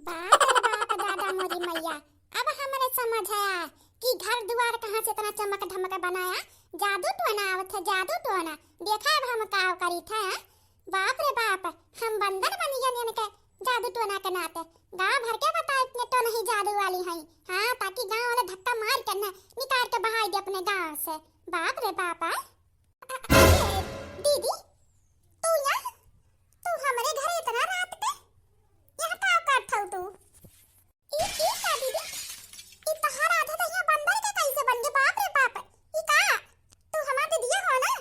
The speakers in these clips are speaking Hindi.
बाप रे बाप दादा मोरी मैया। अब हमारे समझ आया कि घर द्वार कहाँ से इतना चमक धमक बनाया। जादू टोना आवत है, जादू टोना देखा अब हम का करी था। बाप रे बाप, हम बंदर बन गए के जादू टोना के नाते। गांव भर के बताए इतने तो नहीं जादू वाली हैं। हाँ, ताकि गांव वाले धक्का मार के ना निकाल के बहाई दे अपने गांव से। बाप रे बाप। दीदी तू यहाँ, तू हमारे घर इतना रात के यहाँ का करत हऊ तू? ई का दीदी, ई तहार आधा दहिया बंदर के कैसे बन गए? बाप रे बाप, ई का तू हमार दीदी हो ना?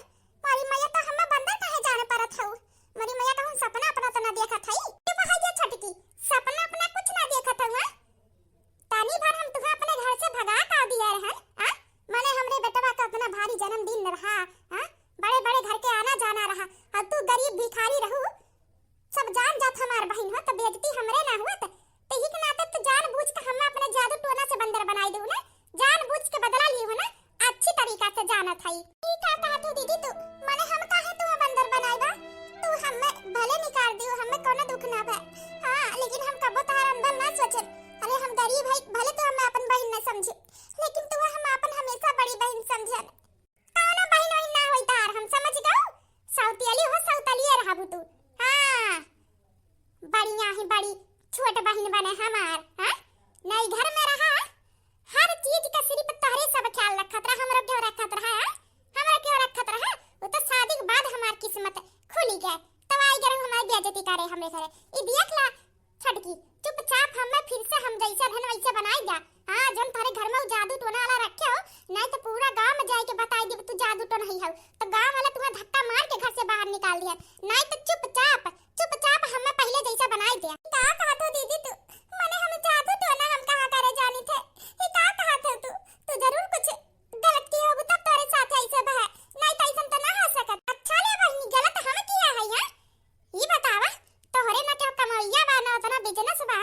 मारी मैया तो हमें बंदर कहे जाने परत हऊ। मारी मैया तो हम सपना अपना तो ना देखत हई। तू कहा जा छटकी, सपना अपना कुछ ना देखत हऊ। तानी भर हम तुहा अपने घर से भगा का दिया रहन। हां, माने हमरे बेटवा का अपना भारी जन्मदिन रहा। हां, बड़े बड़े घर के आना जाना रहा और तू गरीब भिखारी रहू। सब जान जात हमार बहन हो तो बेइज्जती हमरे ना हुआ। तही के नाते तो जानबूझ के हम अपने जादू टोना से बंदर बनाई दू ना। जानबूझ के बदला ली हो ना, अच्छी तरीका से जानत हई। ई का कहत हो दीदी तू? माने हम काहे तू बंदर बनाईबा? तू हमें भले निकाल दियो, हमें कोनो दुख ना बा। हां, लेकिन हम कबो तार अंदर ना सोचे। अरे हम गरीब हई, भले तो हमें अपन बहन ना समझे, लेकिन तू हम अपन हमेशा बड़ी बहन समझे। कोनो बहन वही ना होई तार, हम समझ गऊ। सौतियली हो, सौतलिए रहबू तू। हां, बढ़िया है, बड़ी छोट बहन बने हमार। हां, नई घर में रहा, हर चीज का सिर्फ तोहरे सब ख्याल रखत रहा। हमरा क्यों रखत रहा? हमरा क्यों रखत रहा? वो तो शादी के बाद हमार किस्मत खुली गए, तब आई गए हमारी बेइज्जती करे हमरे घरे। ई देख ला छटकी, चुपचाप हमें फिर से हम जैसे धन वैसे बनाई जा। हां, जन तारे घर में जादू टोना वाला रखे हो, नहीं तो पूरा गांव में जाके बताई दे तू जादू टोना ही हो, तो गांव वाला तुम्हें धक्का मार के घर से बाहर निकाल दिया। नहीं तो चुपचाप चुपचाप हमें पहले जैसा बनाई दे। का कहत हो दीदी तू? माने हम जादू टोना हम कहां करे जानी थे? ई का कहत हो तू? तू जरूर कुछ गलत किया हो तब तोरे साथ ऐसे बहे, नहीं तो ऐसा तो ना हो सकत। अच्छा ले बहनी, गलत हम किया है यार? ई बतावा तोहरे ना क्या कमाइया बा ना उतना बिजनेस बा?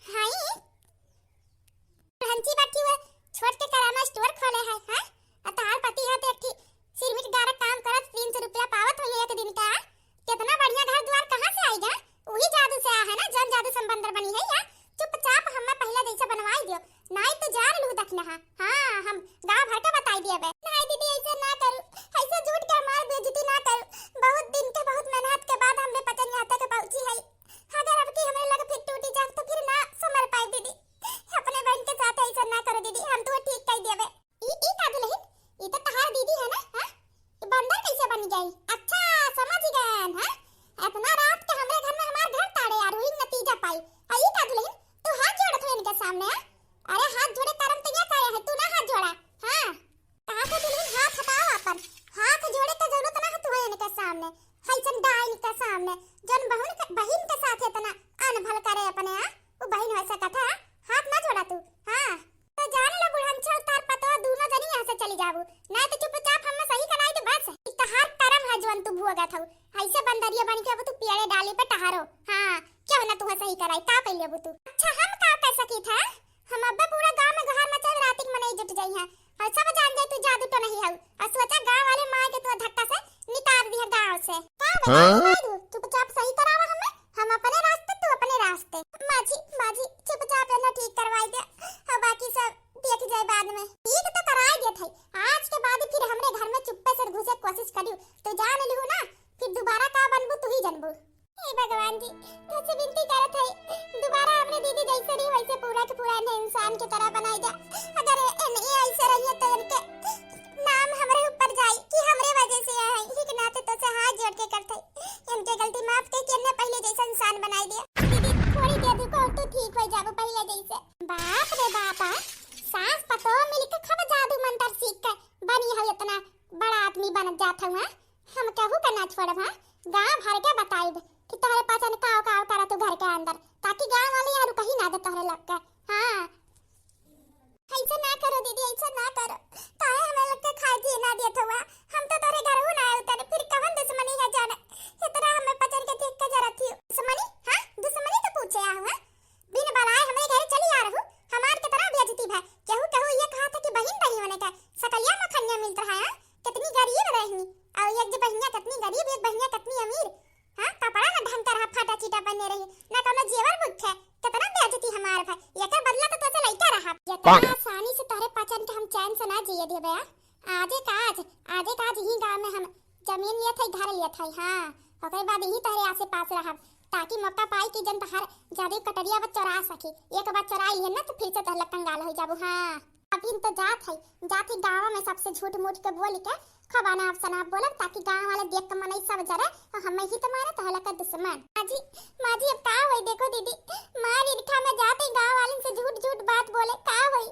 हाई हंची बैठी हुए छोट के किराना स्टोर खोले है। हां, अतार पति है तो एक सिरमिट गारा काम करत 300 रुपया पावत हो एक दिन का। कितना बढ़िया घर द्वार कहां से आएगा? वही जादू से आ है ना, जन जादू संबंधर बनी है। या चुपचाप हमें पहले जैसा बनवाई दियो, नहीं तो जान लू देखना। हां, हम गांव भर के बताई दिए बे। नहीं दीदी ऐसे ना करू, ऐसे झूठ के मार बेइज्जती ना करू। बहुत दिन के बहुत मेहनत के बाद हमरे पतन यहाँ तक पहुंची है। अगर अब की हमरे लग फिर टूटी जाए तो फिर ना समझ पाए दीदी। अपने बहन के साथ ऐसा ना करो दीदी, हम तो ठीक कह दिए बे। ई का दुल्हन, ई तो तहार दीदी है ना? हां, बंदर कैसे बन गई? अच्छा समझ गए। हां, इतना रात के हमरे घर में हमार घर ताड़े यार, वही नतीजा पाई। आई का दुल्हन, तू हाथ जोड़त है इनके सामने? अरे हाथ जोड़े करम तो क्या करे है, तू ना हाथ जोड़ा। हां, कहा से दुल्हन हाथ हटाओ अपन। हाथ जोड़े तो जरूरत ना है तुम्हें इनके सामने, हैसन डाइन के सामने। जन बहन के साथ इतना अनभल करे अपने। हां, वो बहन हो सकत है, हाथ ना जोड़ा तू। हां, तो जान लो बुढ़नछा तार पतो दोनों जनी यहां से चली जाबू, नहीं तो चुपचाप हम सही कराई दे बस। इतहार करम है जवन तू भुआ गत हऊ, ऐसे बंदरिया बन के अब तू पेड़े डाली पे टहारो। हां, क्यों ना तू सही कराई का पहले अब तू। अच्छा हम का कर सकी था? हम अब पूरा गांव में घर में चल रात के मने जुट जाई है और सब जान जाए तू जादू तो नहीं हऊ, और सोचा गांव वाले मार के तू धक्का से निकाल दिया गांव से। का बता दू, चुपचाप सही करावा हमें, हम अपने रास्ते तू अपने रास्ते। माजी चुपचाप ना ठीक करवाई दे, और बाकी सब देख जाए बाद में। ठीक तो कराई दे थई, आज के बाद फिर हमरे घर में चुप्पे से घुसे कोशिश करियो तो जान लिहू ना, फिर दोबारा का बनबू तू ही जानबू। हे भगवान जी, तुझसे विनती करत है दोबारा हमरे दीदी जैसे रही वैसे पूरा के पूरा इंसान की तरह बनाई दे। अगर ये ऐसे रही तो इनके नाम हमरे ऊपर जाई कि हमरे वजह से है, इसी के नाते तो से हाथ जोड़ के करते इनके गलती माफ के किन्ने पहले जैसा इंसान बनाई दिया। दीदी थोड़ी देर रुको तो ठीक हो जाबो पहले जैसे। बाप रे बापा, सास पतो मिलके खब जादू मंत्र सीख के बनी है इतना बड़ा आदमी बन जात हुआ। हम कहू का ना छोड़ब। हां, गांव भर के बताई कि तोहरे पास न काव काव करा तू घर के अंदर, ताकि गांव वाले यार कहीं ना दे तोहरे लग के। हां, ऐसा ना करो दीदी, ऐसा ना करो, काहे हमें लग के खाए जी ना देत हुआ। हम तो तोरे घर हूं ना उतरे, फिर कवन दुश्मनी है जाने इतना हमें पचन के देख के जरा थी दुश्मनी। हां, दुश्मनी तो पूछे आ हुआ, बिन बुलाए हमरे घर चली आ रहू, हमार के तरह बेइज्जती है। कहू ये कहा था कि बहन बही होने का सकलिया मखनिया मिलता है। कितनी गरीब रहनी, और एक बहनिया कितनी गरीब, एक बहनिया कितनी अमीर। हां, कपड़ा ना ढंग कर फाटा चीटा पहने रही, ना कोनो जेवर बुख है, कितना इतना आसानी से तोहरे पचन के हम चैन से ना जिए देबे। आजे काज ही गांव में हम जमीन लिया था, घर लिया था। हां ओकरे बाद ही तोहरे आसे पास रहब ताकि मौका पाई कि जन तहर जादे कटरिया बच चरा सकी। एक बार चराई है ना तो फिर से तहला कंगाल हो जाबू। हां अभी तो जात है गांव में सबसे झूठ मूठ के बोल के खबाना अफसना बोलब ताकि गांव वाले देख के मनई सब जरे और हम ही तो मारे तहला का दुश्मन। माजी अब का होई देखो दीदी, मार इरखा में जाते गांव वाले से झूठ बात बोले का होई?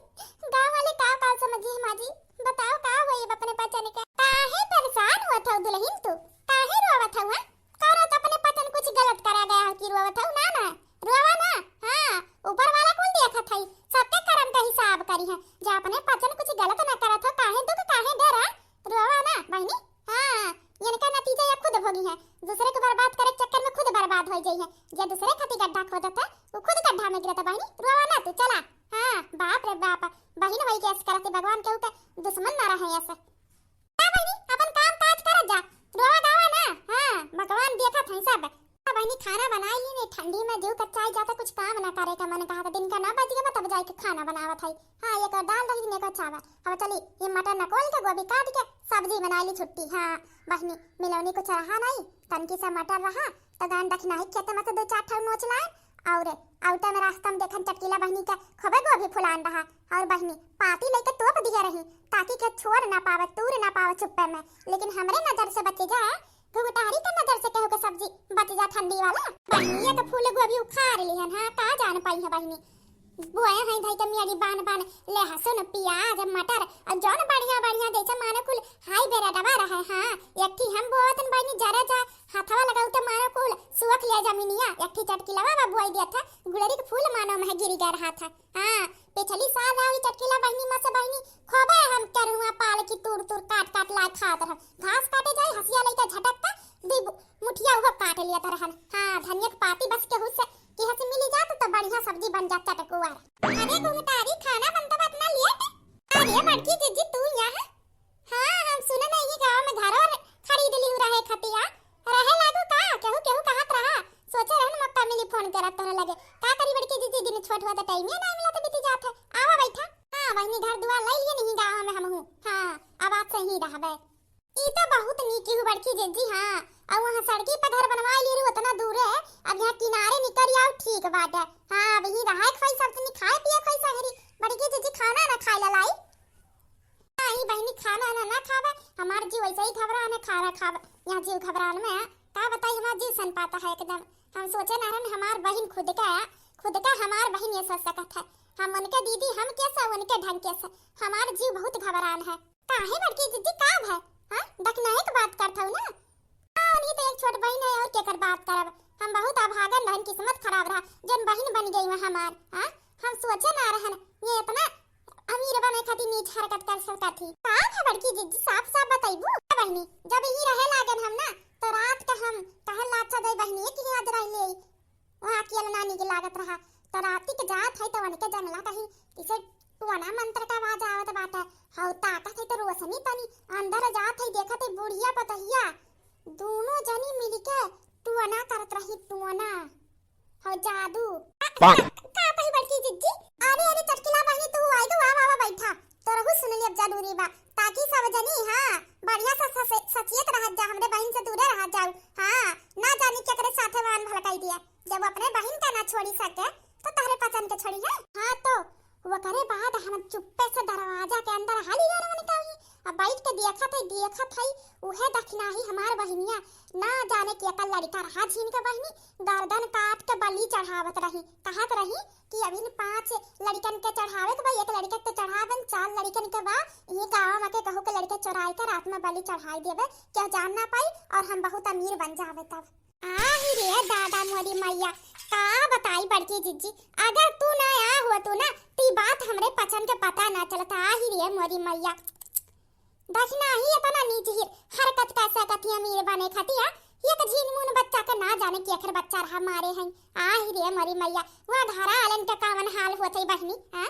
गांव वाले का समझी माजी बताओ का होई? अपने पचन के काहे परेशान हुआ था दुल्हन तू? काहे रोवत हुआ? करो तो अपने पचन कुछ गलत करा गया है कि रोवत हूं? ना रोवा ना। हां ऊपर वाला कौन देखा था? सबके कर्म का हिसाब करी है। जो अपने पचन कुछ गलत ना करत हो काहे दुख काहे डरा? रोवा ना बहनी। हां इनका नतीजा ये खुद भोगी है। दूसरे को बर्बाद करे चक्कर में खुद बर्बाद हो जाई है। जे दूसरे खाती गड्ढा खोदता वो खुद गड्ढा में गिरता। बहनी रोवा ना तू चला। हां बाप रे बाप बहन वही कैसे करते भगवान के ऊपर दुश्मन ना रहे ऐसे। बहनी अपन काम काज कर जा, रोवा गावा ना। हां भगवान देखा था सब। बहनी खाना बनाई ही नहीं, ठंडी में जो कच्चा जाता कुछ काम ना करे का मन कहा दिन का ना बज गया तब जाके खाना बनावा था। हां एक दाल रही ने को चावल। अब चली ये मटर नकोल के गोभी काट के सब्जी बना ली छुट्टी। हां बहनी मिलौनी को चढ़ा नहीं तनकी सा मटर रहा तो गान दखना ही खेत में से दो चार ठल नोच लाए और आउटा में रास्ता में देखन चटकीला बहनी का खबे गोभी फुलान रहा और बहनी पाती लेके तोप दिया रही ताकि के छोड़ ना पावे तूर ना पावे चुप्पे में। लेकिन हमरे नजर से बच जाए घुघटारी के नजर से कहू के सब्जी बच जा ठंडी वाला। बहनी ये तो फूल गोभी उखाड़ लिहन। हां का जान पाई है बहनी बोए हैं भाई के मियाड़ी बान ले हसन प्याज मटर और जौन बढ़िया जैसे मानो कुल हाई बेरा दबा रहा है। हां एकठी हम बोतन बहनी जरा जा हाथवा लगाउ तो मानो कुल सुख लिया जमीनिया एकठी चटकी लवा बोई दिया था गुड़री के फूल मानो में गिर गया रहा था। हां पिछली साल आई चटकीला बहनी में से बहनी खोबे हम करुआ पाल की तूर काट ला खात रह घास काटे जाई हसिया लेके झटकता दी मुठिया वो काट लिया तरहन। हां धनिया के पाती बस के हुस कि हसे मिली जात तो बढ़िया सब्जी बन जाता टकुआर। अरे घुंघटारी खाना बनता बात ना लेट। अरे बड़की जीजी तू यहाँ? हां हम सुने नहीं गांव में घर और खरीद ली रहे खतिया रहे लागू का केहू कहत रहा सोचे रहन मक्का मिली फोन करत तोरे लगे का करी बड़की जीजी दिन छोट हुआ तो टाइम ही ना मिला तो बीती जात है। आवा बैठा। हां वही घर दुआर ले लिए नहीं गांव में हम हूं। हां अब आप सही रहबे ई तो बहुत नीक हु बड़की जीजी। हां अब वहां सड़की पे घर बनवाई ली उतना दूर है अब यहाँ किनारे निकल आओ ठीक बात है। हां अब ही रहा खाई सब नहीं खाए पिए खाई सहरी बड़की जीजी खाना ना खाई लाई। हां ही बहनी खाना ना खावे हमार जी वैसे ही घबराने खाना खावे यहाँ जीव घबरान में का बताई हमार जीव सन पाता है एकदम। हम सोचे ना हमार बहन खुद का हमार बहन ये सोच सकत है हम उनके दीदी हम कैसा उनके ढंग कैसा हमार जीव बहुत घबरान है। काहे बड़की जीजी का है? हां दखना है तो बात करता हूं ना। नहीं तो एक छोट बहन है और केकर बात करब हम बहुत अभागन रहन किस्मत खराब रहा जन बहन बन गई वह हमार। हां हम सोचे ना रहन ये इतना अमीर बने खाती नीच हरकत कर सकता थी। का है बड़की जीजी साफ बताइबू बहनी जब ही रहे लागन हम ना तो रात का हम कहल अच्छा दे बहनी की याद रह ले वहां की नानी की लागत रहा तो रात के जात है तो उनके जंगला कहीं इसे टुना मंत्र का आवाज आवत बात है हौ ताकत है तो रोशनी तनी अंदर जात है देखत है बुढ़िया पतहिया दोनों जनी मिलके टुना करत रही टुना हो जादू का कही बड़की जीजी। अरे चटकीला बहनी तू आई तो आवा बैठा तो रहू सुन ली अब जरूरी बा ताकि सब जनी हां बढ़िया सा सचेत रह जा हमरे बहन से दूर रह जाऊ। हां ना जानी क्या करे साथे वान भलकाई दिया जब अपने बहन का ना छोड़ी सके तो तहरे पसंद के छोड़ी है। हां तो वो करे बाद हम चुप्पे से दरवाजा के अंदर हाली गए निकली अब बैठ के देखा था उहे दखना ही हमार बहनिया ना जाने कि अकल लड़का रहा झीन के बहनी गर्दन काट के बलि चढ़ावत रही कहत रही कि अभी 5 लड़कन के चढ़ावे के भाई एक लड़के तो चढ़ावन 4 लड़कन के बा ये गांव में के कहू के लड़के चुराई के रात में बलि चढ़ाई देवे क्या जान ना पाई और हम बहुत अमीर बन जावे तब। आही रे दादा मोरी मैया का बताई बड़की जीजी अगर तू ना आ हुआ तू ना ती बात हमरे पचन के पता ना चलता। आही रे मोरी मैया दखना ही इतना नीच ही हरकत कैसा कथी अमीर बने खतिया एक झीन मुन बच्चा के ना जाने कि आखिर बच्चा रहा मारे हैं। आही रे मोरी मैया वहां घरा आलन के कावन हाल होत है बहनी। हां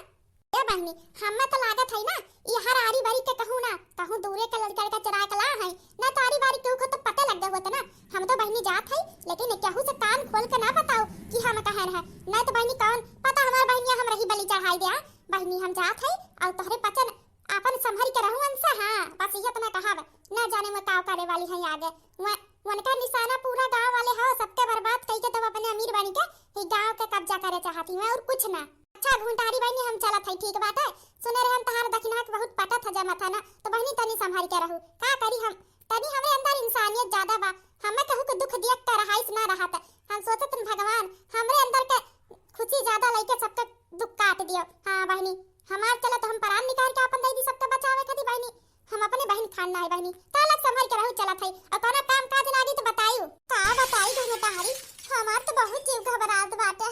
ए बहनी हम तो लागत है ना ये हर आरी बारी के कहूं दूरे के लड़का का चुरा के ला है ना तो आरी बारी के तो पता लग गया होता ना हम तो बहनी जात है लेकिन केहू से कान खोल के ना बताओ कि हम कहां रहा ना तो बहनी कौन पता हमार बहनिया हम रही बलि चढ़ाई दिया बहनी हम जात है और तोहरे पचन अपन संभल के रहूं अंसा। हां बस ये तो मैं कहाव ना जाने मैं काव करे वाली है आगे उनका निशाना पूरा गांव वाले हो सबके बर्बाद कई के तब अपने अमीर बन के ही गांव के कब्जा करे चाहती मैं और कुछ ना। अच्छा घुंटारी बहनी हम चलत है ठीक बात है। सुने रहे हम तहार दक्षिणा के बहुत पटा था जमा था ना तो बहनी तनी संभाल के रहू का करी हम तनी हमें अंदर इंसानियत ज्यादा बा हमें कहू के दुख देख कर रहाइस ना रहा था हम सोचत भगवान हमरे अंदर के खुशी ज्यादा लेके सबके दुख काट दियो। हां बहनी हमार चला तो हम प्राण निकाल के अपन दे दी सबके बचावे खाती बहनी हम अपने बहन खान ना है बहनी ताला संभाल के रहू चलत है और कोनो काम काज लागी तो बताइयो का बताई घुमे तारी हमार तो बहुत जीव घबरात बाटे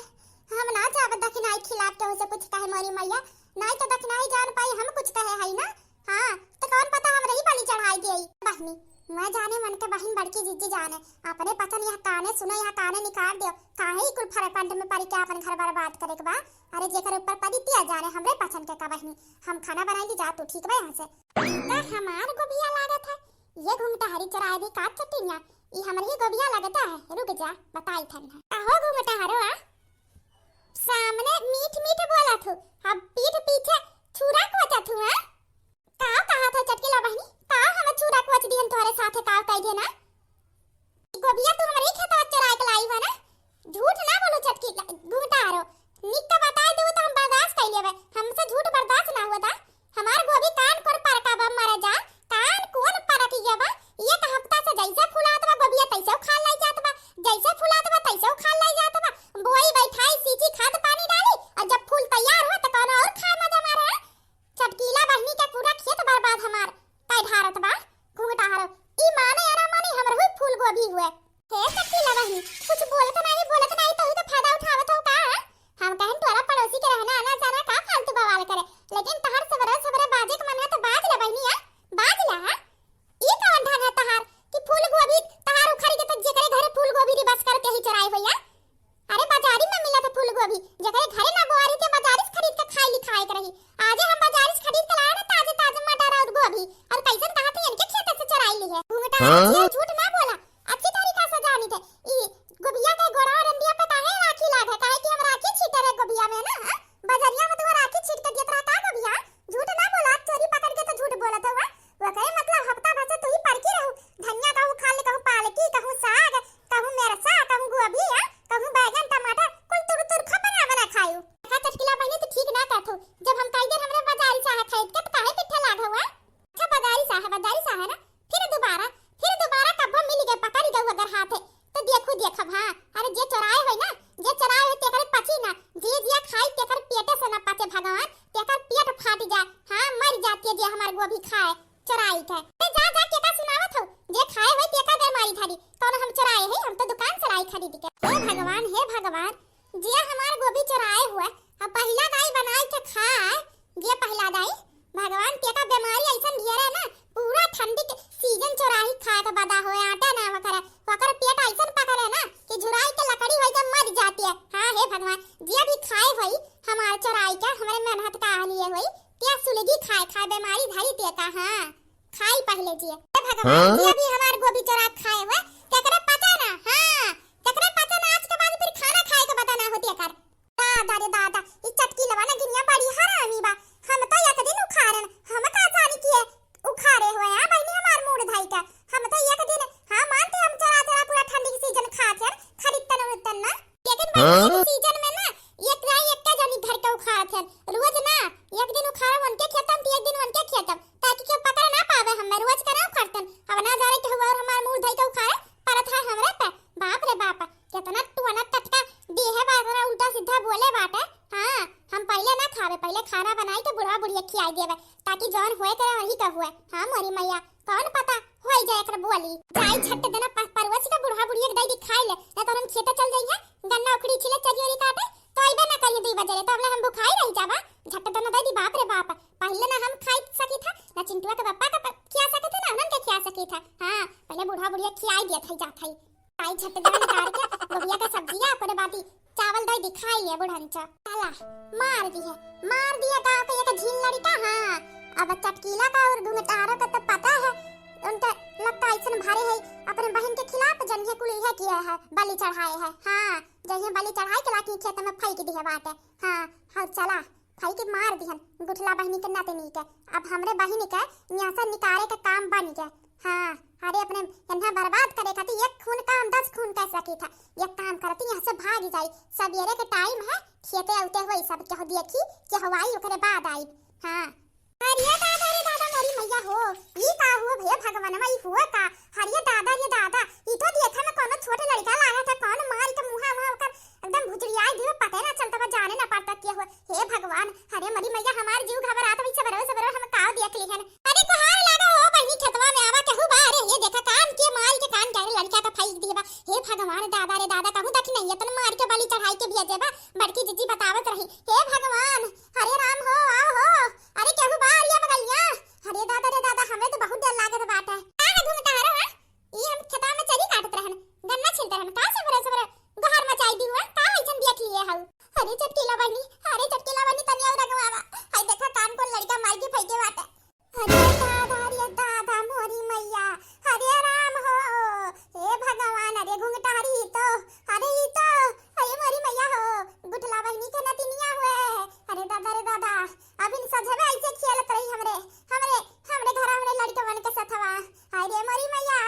हम ना जाब दक्षिणाई खिलाफ के उसे कुछ कहे मोरी मैया नहीं तो दक्षिणाई जान पाई हम कुछ कहे है ना। हां तो कौन पता हम रही बलि चढ़ाई गई बहनी मैं जाने मन के बहन बड़की जीजी जाने अपने पता नहीं काने सुने यहाँ काने निकाल दियो काहे ही कुल फरकंड में पड़ी के अपन घर बर्बाद करे के बा। अरे जेकर ऊपर पड़ी तिया जाने हमरे पसंद के का बहनी हम खाना बनाई जा तू ठीक बा यहां से का हमार गोबिया लागत है ये घूमता हरी चराए दी काट चटिया ई हमर ही गोबिया लगता है रुक जा बताई थन आहो घूमता हरो आ सामने मीठ मीठ बोला थू अब पीठ पीछे छुरा कोचा थू हां का कहा था चटकीला बहनी का हम छुरा कोच दिहन तोरे साथे का कह देना गोबिया तू हमरे खेत चराए के लाई है ना झूठ ना बोलो चटकी घूमता हरो निक तो बता दू तो हम बर्दाश्त कर लेबे हमसे झूठ बर्दाश्त ना होता हमार गोभी कान कोन पर का बम मारा जा कान कोन पर की जाबा ये का हफ्ता से जैसे फुलात बा गोबिया तैसे खा लाई जात बा जैसे फुलात बा तैसे खा लाई जात बा बोई बैठाई सीधी खाद पानी डाली और जब फूल तैयार हो तो कौन और खा मजा मारे चटकीला बहनी के पूरा खेत बर्बाद हमार कई ढारत बा घूमता हरो ई माने या ना माने हमर हुई फूल गोभी हुए हे चटकीला बहनी कुछ बोलत नहीं तो ही तो फायदा उठावत हो का हम कहन तोरा पड़ोसी के रहना आना जाना का फालतू बवाल करे लेकिन तहर सबरे बाजे के मन है तो बाज ले बहनी है बाज ला ई कौन ढंग है तहार कि फूल गोभी तहार उखाड़ी के तो जेकरे घरे फूल गोभी री बस करके ही चराई होया। अरे बाजारी में मिला था फूल गोभी जेकरे घरे ना बोआरी के बाजारी से खरीद के खाए के रही आज हम बाजारी से खरीद के लाए ना ताजे मटर और गोभी और कैसन कहा थे इनके खेत से चराई ली है घूमटा झूठ ना बोला अच्छी तरीका से जानी थे ई गोभिया के गोरा और अंडिया पे काहे राखी लाग है काहे कि हम राखी छीटे रे गोभिया में ना बाजारिया में तू राखी छीट के देत रहा का गोभिया झूठ ना बोला चोरी पकड़ के तो झूठ बोला था वो कहे मतलब हफ्ता भर से तू ही पड़की रहू धनिया कहूं खा ले कहूं पालकी कहूं साग कहूं मेरसा कहूं गोभी कहूं बैगन टमाटर कुल तुर बना खायू का चटकीला बहनी तो ठीक ना कहथू जब हम कई दिन हमरे बाजारी साह खरीद के काहे पिट्ठा लाग हुआ अच्छा बाजारी साह ना फिर दोबारा कब मिल गए पकड़ गए अगर हाथ है तो देखब हां अरे जे चराए होय ना जे चराए होय तेकर पची ना जे खाई तेकर पेटे से ना पचे भगवान तेकर पेट फाट जाए हां मर जाती जे हमार गोभी खाए चराई थे जा के का सुनावत हो जे खाए होय तेकर बीमारी थारी कौन हम चराए है हम तो दुकान से लाई खरीद के हे भगवान जे हमार गोभी चराए हुए अब पहला दाई बनाई के खाए जे पहला दाई भगवान तेका बीमारी ऐसन घेरे ना पूरा ठंडी के सीजन चोराही खाए के बदा होए आटा ना वकर पेट ऐसन पकड़े ना कि झुराई के लकड़ी होई तो मर जाती है। हां हे भगवान जे भी खाए होई हमार चोराई का हमरे मेहनत का लिए होई ते सुलगी खाए बीमारी धरी ते का हां खाई पहले जी हे भगवान जे भी हमार गोभी चोरा खाए हुए तेकरे पता ना हां तेकरे पता ना आज के बाद फिर खाना खाए के बता ना होती कर दादा ई चटकी लवाना गिनिया बड़ी हरामी बा हम तो एक दिन उखाड़न हम का जानी किए उखाड़े हुए हैं बहनी हमार मूड धाई का हम तो एक दिन हां मानते हम चरा पूरा ठंडी की सीजन खाते खरीदतन उतन ना लेकिन बहनी सीजन में ना एक का जानी घर के उखाड़ते रोज ना एक दिन उखाड़ उनके खेतम तो एक दिन उनके खेतम ताकि के पकड़ ना पावे हम रोज का ना उखाड़तन अब ना जाने के हुआ हमार मूड धाई का उखाड़े परत है हमरे पे बाप रे बाप कितना टुना टटका देह बागरा उल्टा सीधा बोले बाटे हां हम पहले ना खावे पहले खाना बनाई के बुढ़ा बुढ़िया खियाई देवे ताकि जौन होए करे वही का हुए हां मोरी मैया कौन पता होई जाए कर बोली जाई झट देना परवस का बुढ़ा बुढ़िया दई दिखाई ले ना तो हम खेते चल जाइए गन्ना उखड़ी छिले चरियोरी काटे तो आइबे ना कहिए 2 बजे तो हमले हम भुखाई रही जाबा झट देना दई दी बाप रे बाप पहले ना हम खाई सकी था ना चिंटुआ के पापा का खिया सके थे ना उनन के खिया सकी था हां पहले बुढ़ा बुढ़िया खियाई दिया था जात है आई झट देना निकाल के गोभिया का सब्जियां पर बाती चावल दई दिखाई ले बुढ़ंचा साला मार दिया गांव के एक झील लड़का हां अब चटकीला का और घुमटारा का तो पता है उनका लगता ऐसन भारे है अपने बहन के खिलाफ जंगे कुल है किया है बलि चढ़ाए है हां जहे बलि चढ़ाए के लाठी खेत में फेंक दिया बात है हां चला खाई के मार दिहन गुठला बहिनी के नाते नहीं के। अब हमरे बहिनी के यहाँ से निकाले का काम बन गया। हाँ अरे अपने यहाँ बर्बाद करे खातिर एक खून का हम 10 खून कर सकी था। एक काम करती यहाँ से भाग जाई, सवेरे के टाइम है, खेते उते हुए सब केहू देखी के हवाई ओकरे बाद आई। हाँ अरे दादा रे दादा मोरी मैया हो, ई का हुआ भैया भगवान में ई हुआ का। अरे दादा रे दादा ई तो देखा में कोनो छोटे लड़का लाया था, कौन मार के मुंहा वहां ओकर एकदम भुजरियाई दियो, पता ना चलता, बा जाने ना पड़ता क्या हुआ। हे भगवान अरे मोरी मैया हमार जीव घबराता भी, सबर हम काव देख ली हन। अरे कोहार लागा हो बहिनी खेतवा में आवा कहू बा। अरे ये देखा कान के मार के कान गहरे लड़का का फेंक दिए बा। हे भगवान दादा रे दादा कहू तक नहीं तन मार के बलि चढ़ाई के भेजे बा। बड़की जीजी बतावत रही हे भगवान हरे राम हो आओ हो। अरे कहू बा ये बगलिया। अरे दादा रे दादा हमें तो बहुत डर लागत बात है। का है घूमता हरो हां ई हम खेतवा में चली काटत रहन, गन्ना छिलते रहन, का सबर गहर मचाई दी हुआ का ऐसन देख लिए हऊ। अरे चटकीला बनी, अरे चटकीला बनी तनिया रगवावा। हाय देखा कान को लड़का मार के फेंके बाटे। अरे दादा मोरी मैया हरे राम हो। हे भगवान अरे घुंघटारी तो अरे ई तो अरे मोरी मैया हो गुठला बहिनी के नतिनिया हुए। अरे दादा रे दादा अभी सजवे ऐसे खेलत रही हमरे घर हमरे लड़का बन के सथवा। अरे मोरी मैया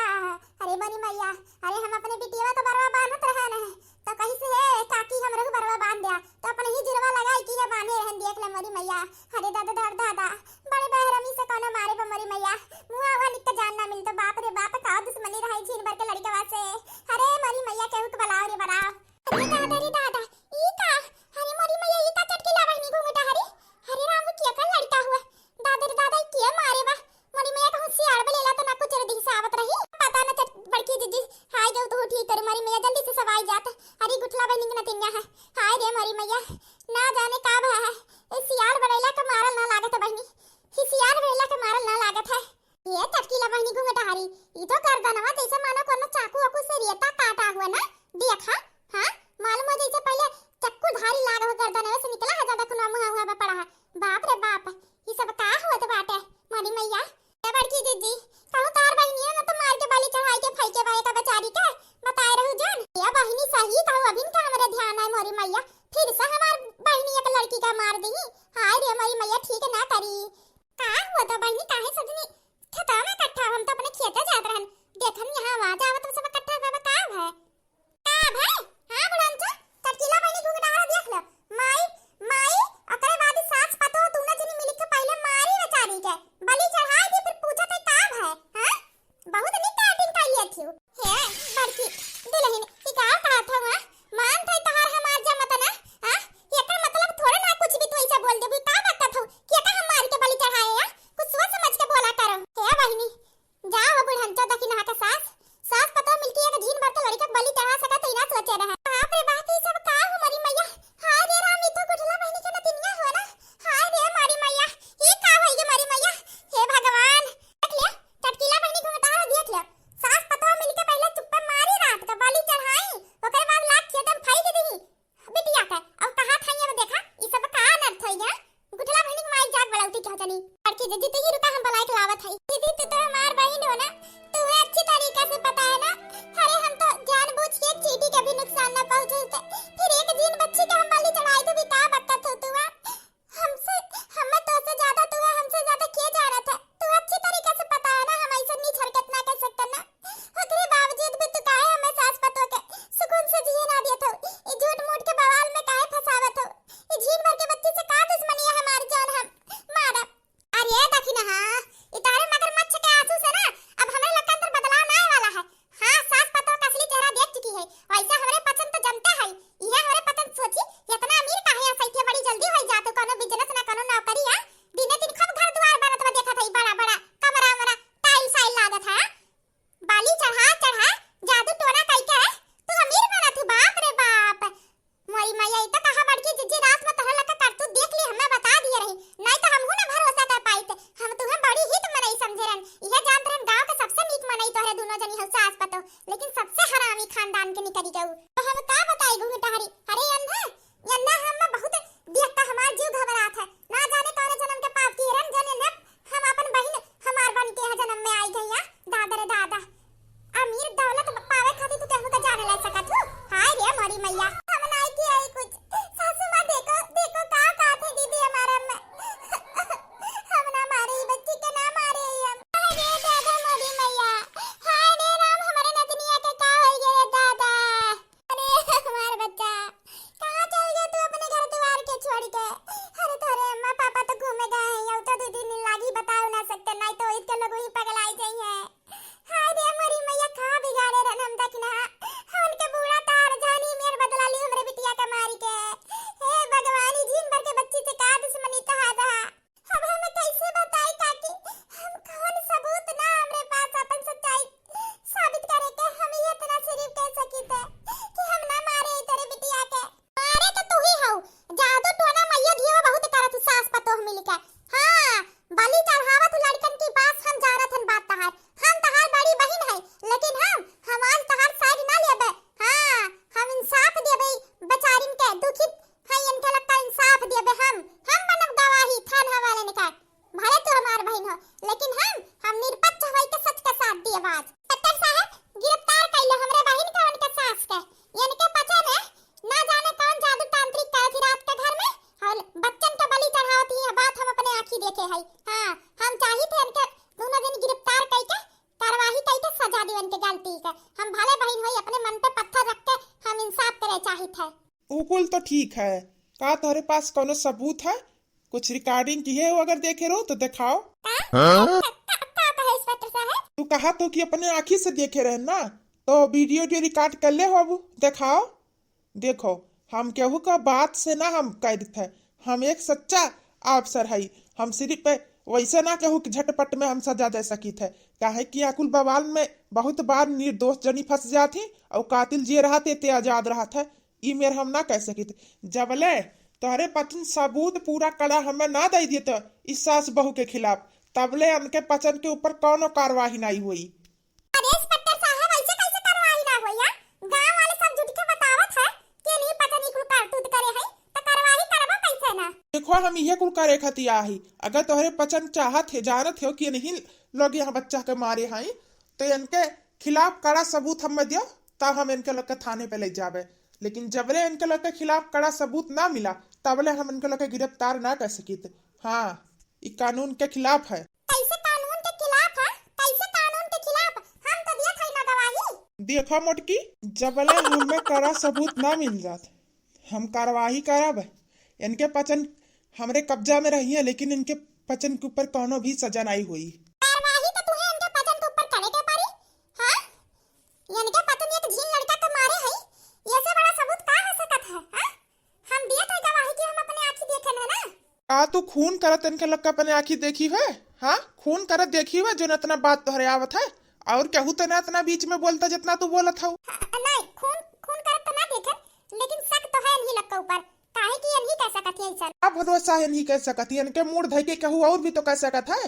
अरे मोरी मैया अरे हम अपने बिटिया तो बरवा बांधत रहन तो कहीं से है काकी हमरे को बरवा बांध दिया तो अपने ही जुरवा लगाई कि है बांधे रहन देख ले मोरी मैया। अरे दादा दादा बड़े बहरमी से कोनो मारे पर मोरी मैया मुआ हुआ निक जान ना मिल तो बाप रे बाप का दुश्मनी रही छीन भर के लड़का वासे। अरे मोरी मैया केहू के बलाओ रे बराव। अरे दादा ई का अरे मोरी मैया ई का चटकीला बहिनी घूंघटा हरी। अरे राम के का लड़का हुआ दादा रे दादा के मारे बा। मोरी मैया कहूं सियाड़ बलेला तो ना कुछ रे दिख सावत रही पता ना बड़की जीजी हाय जाओ तो ठीक कर मोरी मैया जल्दी से सवाई जात। अरे गुठला बहिनी के नतिनिया है। हाय रे मोरी मैया ना जाने का भा है ए सियाड़ बलेला के मारल ना लागत बहिनी, ही सियाड़ बलेला के मारल ना लागत है। ये चटकीला बहिनी घूंघटा हरी ई तो गर्दनवा जैसे मानो कोनो चाकू वाकू से रेता काटा हुआ ना देखा। हां मालूम है जैसे पहले चक्कू धारी लाग हो गर्दनवा से निकला है, ज्यादा खुना मुंह हुआ पड़ा है। बाप रे बाप ये सब का होत बाटे मोरी मैया। ए बड़की जीजी कहूं तार बहिनी है ना तो मार के बाली चढ़ाई के फेंके बाए का बेचारी के बताए रहू जान। ये बहिनी सही कहूं अभी का हमरे ध्यान है मोरी मैया, फिर से हमार बहिनी एक लड़की का मार दी। हाय रे मोरी मैया ठीक ना करी का हुआ तो बहिनी काहे सजनी खेता में इकट्ठा हम तो अपने खेते जात रहन देखन यहां आवाज आवत तो सब इकट्ठा बाबा का है हां बुढ़ान तो चटकीला बहिनी घुंघटा हरा देख लो। माई ओकरे बाद सास पतो तू ना जनी मिल के पहले मारी बेचारी के बलि चढ़ाई दी फिर पूछा तो का है। हां बहुत निक एक्टिंग कर लिया थी हे बड़की दुल्हन ई का कहत हुआ मान थे तहार हमार जमत ना। हां एकर मतलब थोड़ा ना कुछ भी तू ऐसा बोल देबी का बकत हो कि का हम मार के बलि चढ़ाए या कुछ सोच समझ के बोला करो। हे बहिनी जाओ बुढ़न तो दखी ना का सास पतो मिलती है कि दिन भर तो लड़का बलि चढ़ा सका तो इना सोचे रहा। बाप रे बाप ये सब का हो मोरी मैया। हाय रे राम ई तो गुठला बहिनी के नतिनिया हो ना। हाय रे मोरी मैया ई का होई गे मोरी मैया। हे भगवान देख ले चटकीला बहिनी घुंघटा देख ले सास पतो मिलके पहले चुप्पे मारी रात का बलि चढ़ाई ओकर बाद लाख खेतम फेंक दी बिटिया के। अब कहां थाई अब देखा ई सब का अनर्थ होई गे गुठला बहिनी के माई जाग बड़ाउती क्या तनी लड़की जीजी तो ही रुका हम बलाई के लावत है। दीदी तू तो हमार बहिन हो ना, तुम्हें अच्छी तरीके से पता है ना। अरे हम तो जानबूझ के एक चींटी के भी नुकसान न पहुंचाते फिर एक जीन बच्ची के हम बलि चढ़ाई तो भी का बकत हो तू हमसे हमें तो से ज्यादा तू हमसे ज्यादा किए जा रहा था। तू अच्छी तरीके से पता है ना हम ऐसे नीच हरकत ना कर सकते ना। ओकरे बावजूद भी तू काहे हमें सास पतो के सुकून से जिए ना दिए तो ई झूठ मूठ के बवाल में काहे फसावत हो। ई झीन भर के बच्ची से का दुश्मनी है हमारी जान हम मारा। अरे देखी ना ठीक है। का तुम्हारे पास कोनो सबूत है? कुछ रिकॉर्डिंग की है वो अगर देखे रहो तो दिखाओ। का इंस्पेक्टर साहब? तू कहा तो कि अपने आँखी से देखे रहे ना, तो वीडियो रिकॉर्ड कर ले हो, अब दिखाओ। देखो हम केहू का बात से ना हम कैद थे, हम एक सच्चा अफसर है। हम सिर्फ वैसे ना केहू कि झटपट में हम सजा दे सकी थे। काहे कि अकुल बवाल में बहुत बार निर्दोष जनी फंस जाती और कातिल जे रहा ते आजाद रहा था। ई मेर हम ना कह सकी थे। जबले तोहरे पचन सबूत पूरा कड़ा हमें ना दे दिए तो इस सास बहू के खिलाफ, तबले उनके पचन के ऊपर कौनो कार्रवाई नहीं हुई। अरे इंस्पेक्टर साहब ऐसे कैसे कार्रवाई ना हुई है? गांव वाले सब जुट के बतावत है कि नहीं पता नहीं कुल कारतूत करे है, तो कार्रवाई करबो कैसे ना? देखो हम ये कुल करे खतिया ही, अगर तोहरे पचन चाहत है जानत हो कि नहीं लोग यहाँ बच्चा के मारे हैं, तो इनके खिलाफ कड़ा सबूत हमें दियो, तब हम इनके लोग के थाने पे ले जावे। लेकिन जबले इनके लोग के खिलाफ कड़ा सबूत ना मिला तबले हम इनके लोग के गिरफ्तार ना कर सकी थे। हाँ, ये कानून के खिलाफ है। कैसे कानून के खिलाफ है? कैसे कानून के खिलाफ? हम तो दिया था ना गवाही। देखो मोटकी, जबले हमें कड़ा सबूत ना मिल जात हम कार्रवाई करब। इनके पचन हमरे कब्जा में रही है, लेकिन इनके पचन के ऊपर कोनो भी सजा नहीं हुई। कार्रवाई तो तुम्हें इनके पचन के ऊपर करे के पड़ी। हां, इनके पचन एक झीन लड़का के मारे है, ये से बड़ा सबूत का हो सकत है? हां, हम दिया था गवाही कि हम अपने आंखी देखे ना ना। आ तू खून करत इनके लोग का अपने आँखी देखी है? हाँ, खून करत देखी है जो इतना बात तोहरे आवत है, और केहू तो ना इतना बीच में बोलता जितना तू बोलत हूँ। नहीं, खून खून करत तो ना देखे, लेकिन शक तो है इन्हीं लोग के ऊपर। काहे कि इन्हीं कह सकत है ऐसा। अब भरोसा है नहीं कह सकती, इनके मूड धई के कहू और भी तो कह सकत है।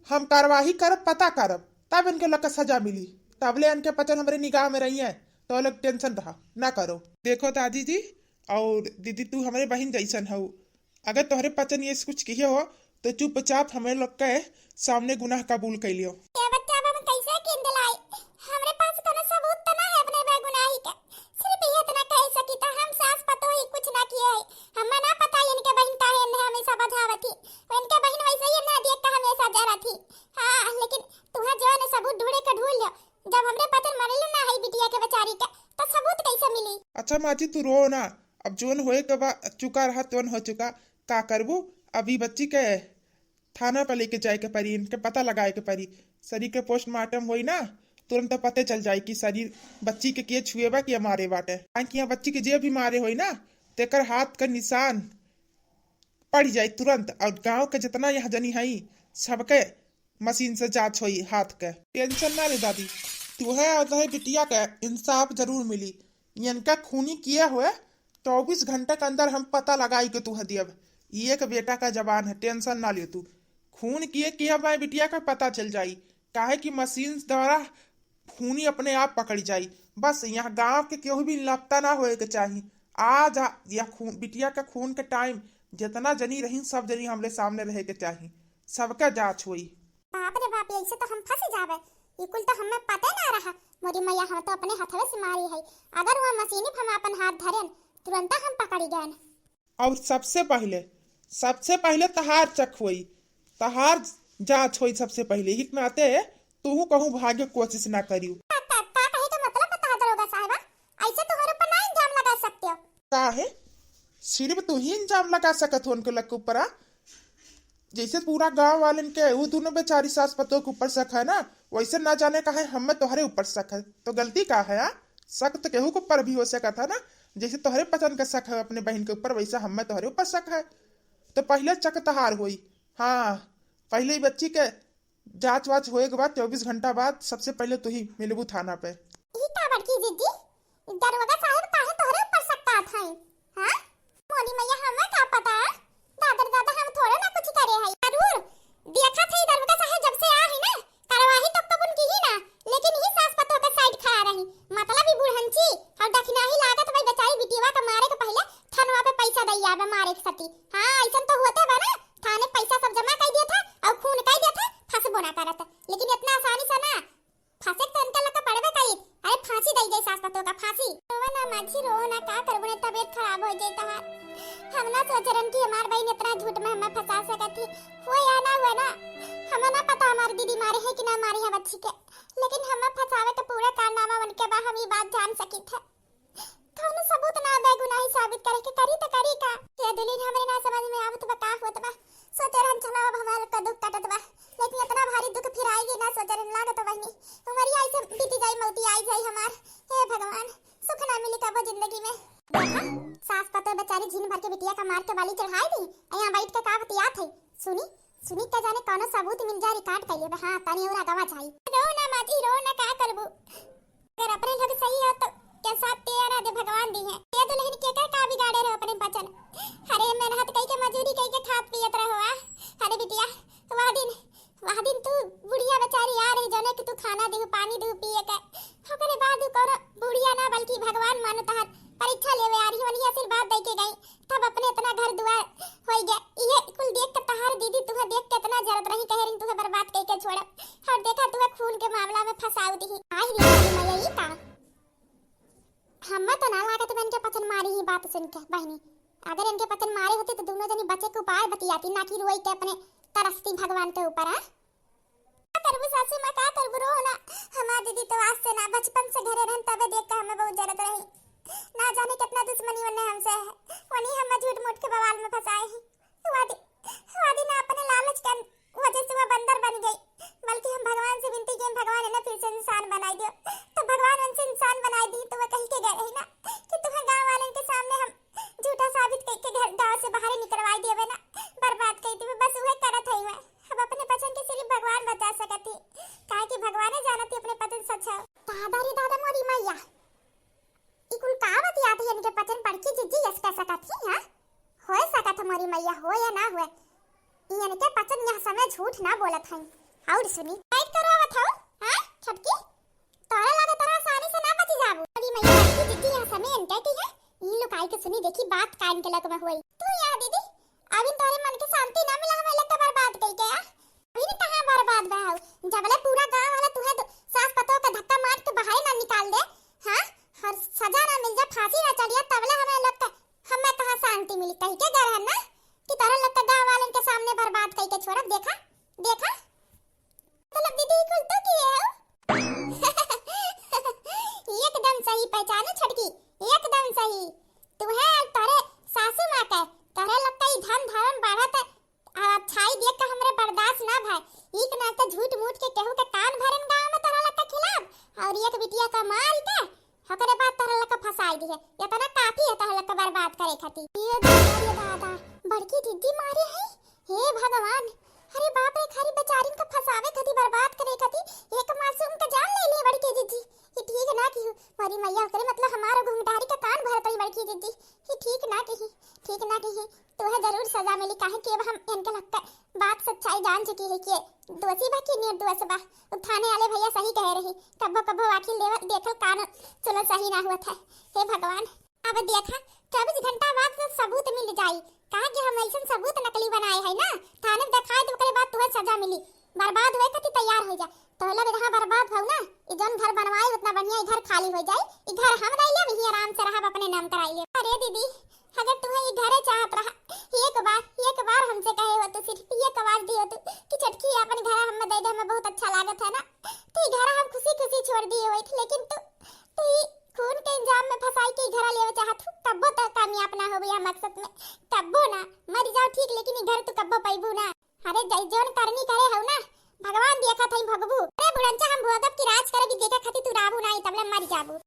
हम कार्रवाई करब, पता करब, तब इनके लोग का सजा मिली। तबले इनके पचन हमारे निगाह में रही है, तो लोग टेंशन रहा ना करो। देखो दादी जी और दीदी, तू हमारे बहन जैसन हो। अगर तोहरे पचन ये कुछ किए हो तो चुपचाप हमें लोग के सामने गुनाह कबूल कर लियो। ये बच्चा अब हम कैसे कीन दिलाई? हमरे पास कोनो सबूत तो ना है अपने बेगुनाही का। सिर्फ ये इतना कह सकी तो हम सास पतो ही कुछ ना किए है। हमें ना पता इनके बहन काहे ने हमेशा बधावत थी। इनके बहन वैसे ही ना देख के हमेशा जरा थी। हां, लेकिन तुहा जो है सबूत ढूंढे के ढूंढ लियो। जब हमरे पचन मरल ना है बिटिया के बेचारी का, तो सबूत कैसे मिली? अच्छा माजी तू रो ना, अब जोन होए के बा चुका रहा तोन हो चुका, का करबू। अभी बच्ची के थाना पर लेके जाए के परी, इनके पता लगाए के परी। शरीर के पोस्टमार्टम होई ना, तुरंत पते चल जाए कि शरीर बच्ची के छुएबा कि मारे बाटे। कि यहाँ बच्ची के जे भी मारे होई ना, तेकर हाथ का निशान पड़ जाए तुरंत, और गांव के जितना यहाँ जनी है सबके मशीन से जांच होई हाथ के। टेंशन ना ले दादी, तुहे और बिटिया के इंसाफ जरूर मिली। इनका खूनी किए हुए 24 घंटे के अंदर हम पता लगाई के तुह दियब। ये एक बेटा का जवान है, टेंशन ना ले तू। खून किए भाई बिटिया का पता चल जाई, काहे कि मशीन द्वारा खूनी अपने आप पकड़ जाई। बस यहाँ गांव के केहू भी लापता ना होए के चाहिए। आज यह खून बिटिया का खून के टाइम जितना जनी रही सब जनी हमरे सामने रहे के चाहिए, सबका जांच हुई। बाप रे बाप, ऐसे तो हम फंस जावे। ये कुल तो हमें पता ना रहा। मोरी मैया हम तो अपने हाथवे से मारी है। अगर वो मशीनी हम अपन हाथ धरेन तुरंत हम पकड़ी गए। और सबसे पहले तहार चक हुई, तहार जांच हुई सबसे पहले। ही नाते तू कहूँ भाग्य कोशिश ना करियो। कहे तो मतलब बता दरोगा साहबा, ऐसे तो हमारे ऊपर ना इल्जाम लगा सकते हो। काहे सिर्फ तू ही इल्जाम लगा सकत हो उनके लग के ऊपर? जैसे पूरा गांव वाले के वो दोनों बेचारी सास पतों के ऊपर शक है ना, वैसे ना जाने का है हमें तोहरे ऊपर शक है, तो गलती का है? शक तो केहू के ऊपर भी हो सका था ना। जैसे तोहरे पसंद का शक है अपने बहन के ऊपर, वैसा हमें तोहरे ऊपर शक है। तो पहले चक तहार हुई। हाँ, पहले ही बच्ची के जांच वाच होए के बाद 24 घंटा बाद सबसे पहले तू ही मिलबू थाना पे। ई का बड़की दीदी, दरोगा साहब काहे तोहरे ऊपर शक करत है? हां, मोनी मैया हमें का पता? दादा हम थोड़े ना कुछ करे है। जरूर देखा थे दरोगा साहब जब से आ है ना, कार्रवाई तो कबूल की ही ना, लेकिन ही सास पतो के साइड खा रही। मतलब ही बुढ़ंची और दखना ही लागत भाई बेचारी बिटिया का मारे के पहले थानवा पे पैसा दई आवे मारे के सती। हां, ऐसा तो होते बा ना, थाने पैसा सब जमा कर दिया था और खून कर दिया था, फंसबो ना करत। लेकिन इतना आसानी से ना फंसे तो इनका लगा पड़बे कई। अरे फांसी दई दे सास पतो का, फांसी। रोवा ना माझी, रो ना, का करबो ने तबीयत खराब हो जाई तहार। हम ना सोच रहे कि हमार बहन इतना झूठ में हमें फंसा सकती। वो या ना हुआ ना, हमें ना पता हमारी दीदी मारे है कि ना मारी है बच्ची के, लेकिन हमें फंसावे तो पूरा कारनामा बन के बा हम ये बात जान सकी थे। कौन सबूत ना बेगुनाही साबित करे के करी तो करी का ये दुल्हन हमरे ना समझ में आवत बा का होत बा सोचे रहन चलो अब हमार का दुख कटत बा लेकिन इतना भारी दुख फिर आएगी ना सोचे रहन लागत बहिनी उमरिया ऐसे बीती जाई मौती आई जाई हमार हे भगवान सुख ना मिली कबो जिंदगी में देखा सास पतो बेचारी झीन भर के बिटिया का मार के बाली चढ़ाई दी यहाँ बैठ के का बतियात है सुनी सुनी का जाने कौन सबूत मिल जा रिकॉर्ड कइले बा हां तनी और आगवा जाई रो ना माजी रो ना का करबू अगर अपने लोग सही हो तो के साथ तेरा दे भगवान दी है ये दुल्हन के कर का बिगाड़े रहो अपने बचन अरे मेहनत कई के मजदूरी कई के खात पियत रहो अरे बिटिया वाह दिन तू बुढ़िया बेचारी आ रही जने कि तू खाना दे पानी दे पिए के ओकरे बाद कौन बुढ़िया ना बल्कि भगवान मानो तहर परीक्षा लेवे आ रही वनी आशीर्वाद दे के गई तब अपने इतना घर दुआर होई गया ये कुल देख के तहार दीदी तुहे देख के इतना जरत रही कह रही तुहे बर्बाद कई के छोड़ और देखा तुहे खून के मामला में फसाऊ दी आई रे मैं यही का हम्मा तो ना लागत में इनके पतन मारी ही बात सुन के बहनी अगर इनके पतन मारे होते तो दोनों जनी बचे के उपाय बतियाती ना कि रोई के अपने तरसती भगवान के ऊपर है क्या करबू सासू मां का करबू रो ना हमार दीदी तो आज से ना बचपन से घरे रहन तबे देख के हमें बहुत जरत रही ना जाने कितना दुश्मनी वने हमसे है वनी हम झूठ मूठ के बवाल में फंसाए हैं वादी ना अपने लालच के वजह से वो बंदर बन गई बल्कि हम भगवान से विनती की भगवान ने फिर से इंसान बनाई दियो तो भगवान उनसे इंसान बनाई दी तो वो कहीं के गए रही ना कि तुम्हें गांव वालों के सामने हम झूठा साबित करके घर गांव से बाहर निकलवाई दिए ना बर्बाद कई थी बस वही करत है मैं अब अपने पसंद के सिर्फ भगवान बता सकती काहे कि भगवान जानती अपने पति सच है दादा मोरी मैया इकुल का बतियात है इनके पचन पड़की जिज्जी यस कह सकती हां होए सकत मोरी मैया हो या ना होए इनके पचन यह समय झूठ ना बोलत है और सुनी फाइट करावत हो हां छटकी तोरा लगे तोरा आसानी से ना बची जाबू मोरी मैया की जिज्जी यह समय इनके की है इन लोग आई के सुनी देखी बात कान के लग में हुई तू यहाँ दीदी अभी तोरे मन के शांति ना मिला हमें लगता बर्बाद कई के अभी नहीं कहां बर्बाद बहाऊ जबले पूरा गांव वाला तुहे सास पतो का धक्का मार के बाहर ना निकाल दे हां हर सजा ना मिल जा फांसी ना चढ़िया तबले हमें लगता हमें कहां शांति मिली कहीं के घर है ना कि तरह लगता गांव वालों के सामने बर्बाद कई के छोड़ा देखा देखा मतलब दीदी कुल तो की है एकदम सही पहचाने छटकी एकदम सही तू है तारे सासू मां के तारे लगता ही धन धारण बढ़त छाई देख के हमरे बर्दाश्त ना भाई एक ना तो झूठ मूठ के कहू के कान भरन गांव में तारा लगता खिलाफ और एक बिटिया का मार के हकरे बात तारा लगता फसाई दी है इतना काफी है तारा लगता बर्बाद करे खातिर ये दादा बड़की दीदी मारे है हे भगवान अरे बाप रे खाली बेचारी को फसावे खातिर बर्बाद करे खातिर एक मासूम का जान ले ली बड़की दीदी ये ठीक ना की मारी मैया करे मतलब हमारा घुंघटारी का कान भरत रही बड़की दीदी ये ठीक ना की तो है जरूर सजा मिली काहे कि अब हम इनके लगता बात सच्चाई जान चुकी है कि दोषी बा कि निर्दोष बा थाने वाले भैया सही कह रही कब्बो वकील देखो कान चलो सही ना हुआ था हे भगवान अब देखा 24 घंटा बाद सबूत मिल जाई कहा कि हम ऐसा सबूत नकली बनाए है ना थाने में दिखाए तो ओकरे बाद तुम्हें सजा मिली बर्बाद होए कति तैयार हो जा तो लगे जहां बर्बाद हो ना ई जन घर बनवाए उतना बढ़िया घर खाली हो जाए ई घर हम रह ले वही आराम से रह अपने नाम कराई ले अरे दीदी अगर तुम्हें ये घरे चाहत रहा एक बार हमसे कहे हो तो सिर्फ ये आवाज दी हो तो कि चटकी अपन घर हम दे दे हमें बहुत अच्छा लागत है ना तो ये घर हम खुशी छोड़ दिए हुए थे लेकिन तो खून के इंजाम में फंसाई के घर लेवे चाहत तब्बो तक कामयाब ना हो भैया मकसद में तब्बो ना मर जाओ ठीक लेकिन घर तो कब्बो पैबू ना अरे जौन करनी करे हो ना भगवान देखा थई भगबू अरे बुढ़ंचा हम भोगब की राज करे भी देखा खाती तू राबू ना तबले मर जाबू